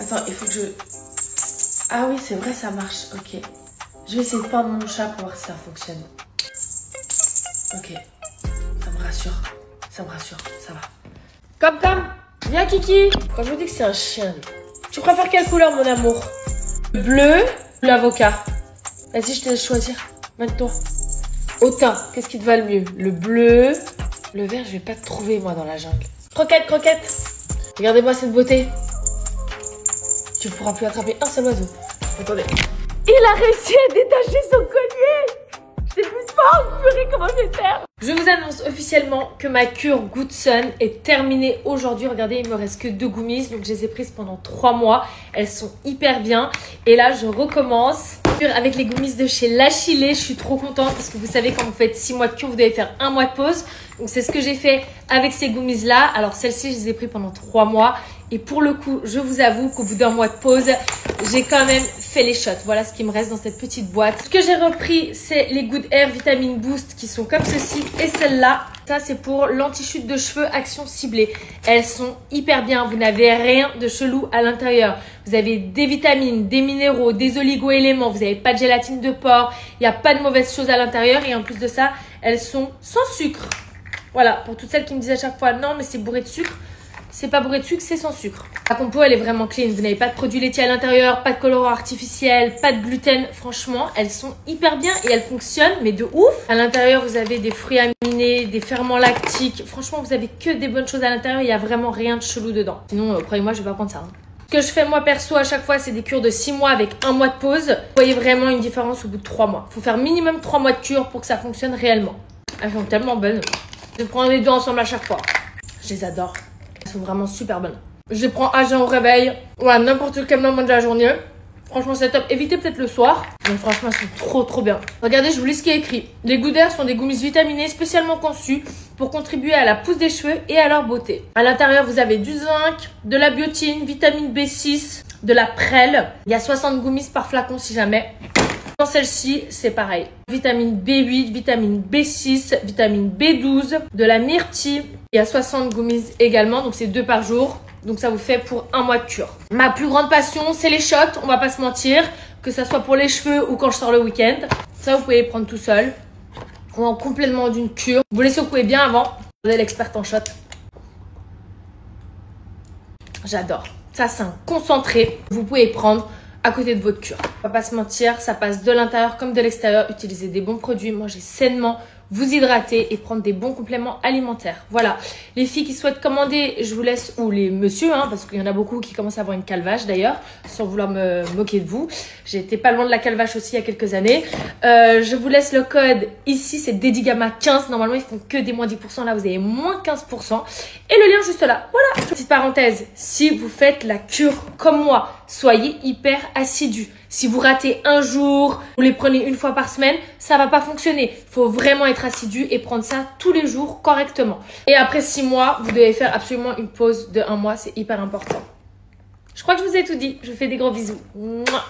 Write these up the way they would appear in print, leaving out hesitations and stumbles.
Attends, il faut que je... Ah oui, c'est vrai, ça marche. Ok. Je vais essayer de peindre mon chat pour voir si ça fonctionne. Ok. Ça me rassure. Ça me rassure. Ça va. Comme. Viens, Kiki. Quand je vous dis que c'est un chien, tu préfères quelle couleur, mon amour? Le bleu ou l'avocat? Vas-y, je te laisse choisir. Maintenant. Au teint, qu'est-ce qui te va le mieux? Le bleu. Le vert, je vais pas te trouver, moi, dans la jungle. Croquette. Regardez-moi cette beauté. Tu pourras plus attraper un seul oiseau. Attendez. Il a réussi à détacher son collier. J'ai plus de force, purée, comment je vais faire? Je vous annonce officiellement que ma cure Good Sun est terminée aujourd'hui. Regardez, il me reste que 2 gummies, donc je les ai prises pendant 3 mois. Elles sont hyper bien. Et là, je recommence avec les gummies de chez L'Achillée. Je suis trop contente parce que vous savez, quand vous faites 6 mois de cure, vous devez faire 1 mois de pause. Donc c'est ce que j'ai fait avec ces gummies là. Alors celles-ci, je les ai prises pendant 3 mois. Et pour le coup, je vous avoue qu'au bout d'1 mois de pause, j'ai quand même fait les shots. Voilà ce qui me reste dans cette petite boîte. Ce que j'ai repris, c'est les Good Hair Vitamine Boost qui sont comme ceci. Et celle-là, ça c'est pour l'anti-chute de cheveux action ciblée. Elles sont hyper bien. Vous n'avez rien de chelou à l'intérieur. Vous avez des vitamines, des minéraux, des oligo-éléments. Vous n'avez pas de gélatine de porc. Il n'y a pas de mauvaises choses à l'intérieur. Et en plus de ça, elles sont sans sucre. Voilà, pour toutes celles qui me disent à chaque fois, non mais c'est bourré de sucre. C'est pas bourré de sucre, c'est sans sucre. La compo, elle est vraiment clean. Vous n'avez pas de produits laitiers à l'intérieur, pas de colorant artificiel, pas de gluten. Franchement, elles sont hyper bien et elles fonctionnent, mais de ouf. À l'intérieur, vous avez des fruits aminés, des ferments lactiques. Franchement, vous avez que des bonnes choses à l'intérieur. Il n'y a vraiment rien de chelou dedans. Sinon, croyez-moi, je vais pas prendre ça. Ce que je fais moi perso à chaque fois, c'est des cures de 6 mois avec 1 mois de pause. Vous voyez vraiment une différence au bout de 3 mois. Il faut faire minimum 3 mois de cure pour que ça fonctionne réellement. Elles sont tellement bonnes. Je prends les deux ensemble à chaque fois. Je les adore. Elles sont vraiment super bonnes. Je les prends à jeun au réveil ou à n'importe quel moment de la journée. Franchement, c'est top. Évitez peut-être le soir. Mais franchement, elles sont trop bien. Regardez, je vous lis ce qui est écrit. Les Good Hair sont des gummies vitaminées spécialement conçues pour contribuer à la pousse des cheveux et à leur beauté. À l'intérieur, vous avez du zinc, de la biotine, vitamine B6, de la prêle. Il y a 60 gummies par flacon si jamais. Dans celle-ci, c'est pareil. Vitamine B8, vitamine B6, vitamine B12, de la myrtille. Il y a 60 gummies également, donc c'est 2 par jour. Donc ça vous fait pour 1 mois de cure. Ma plus grande passion, c'est les shots, on va pas se mentir. Que ça soit pour les cheveux ou quand je sors le week-end. Ça, vous pouvez les prendre tout seul. Ou en complément d'une cure. Vous les secouez bien avant. Vous êtes l'experte en shot. J'adore. Ça, c'est un concentré. Vous pouvez prendre à côté de votre cure. On va pas se mentir, ça passe de l'intérieur comme de l'extérieur. Utilisez des bons produits, mangez sainement, vous hydrater et prendre des bons compléments alimentaires. Voilà. Les filles qui souhaitent commander, je vous laisse, ou les messieurs, hein, parce qu'il y en a beaucoup qui commencent à avoir une calvache d'ailleurs, sans vouloir me moquer de vous. J'ai été pas loin de la calvache aussi il y a quelques années. Je vous laisse le code ici, c'est Dedigama 15. Normalement, ils font que des moins 10%. Là, vous avez moins 15%. Et le lien juste là. Voilà. Petite parenthèse, si vous faites la cure comme moi, soyez hyper assidus. Si vous ratez un jour, vous les prenez une fois par semaine, ça va pas fonctionner. Il faut vraiment être assidu et prendre ça tous les jours correctement. Et après 6 mois, vous devez faire absolument une pause de 1 mois. C'est hyper important. Je crois que je vous ai tout dit. Je vous fais des gros bisous. Mouah.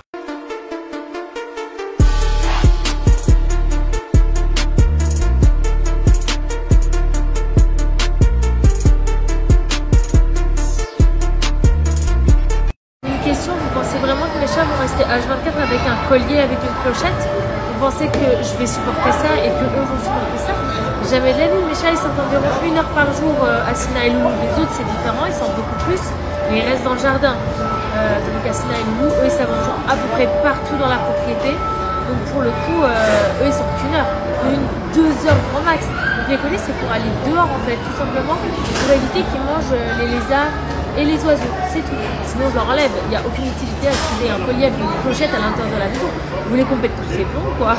Vous pensez vraiment que mes chats vont rester H24 avec un collier, avec une clochette? Vous pensez que je vais supporter ça et que eux vont supporter ça? Jamais de la vie. Mes chats, ils sont environ 1 heure par jour à Sina et Loulou. Les autres, c'est différent, ils sont beaucoup plus, mais ils restent dans le jardin. Donc à Sina et Loulou, eux, ils s'avancent à peu près partout dans la propriété. Donc pour le coup, eux, ils sont qu'1 heure, 1-2 heures grand max. Donc les colliers, c'est pour aller dehors en fait, tout simplement, pour éviter qu'ils mangent les lézards et les oiseaux, c'est tout. Sinon, je leur enlève. Il n'y a aucune utilité à utiliser un collier avec une clochette à l'intérieur de la maison. Vous les comptez tous les plombs, quoi.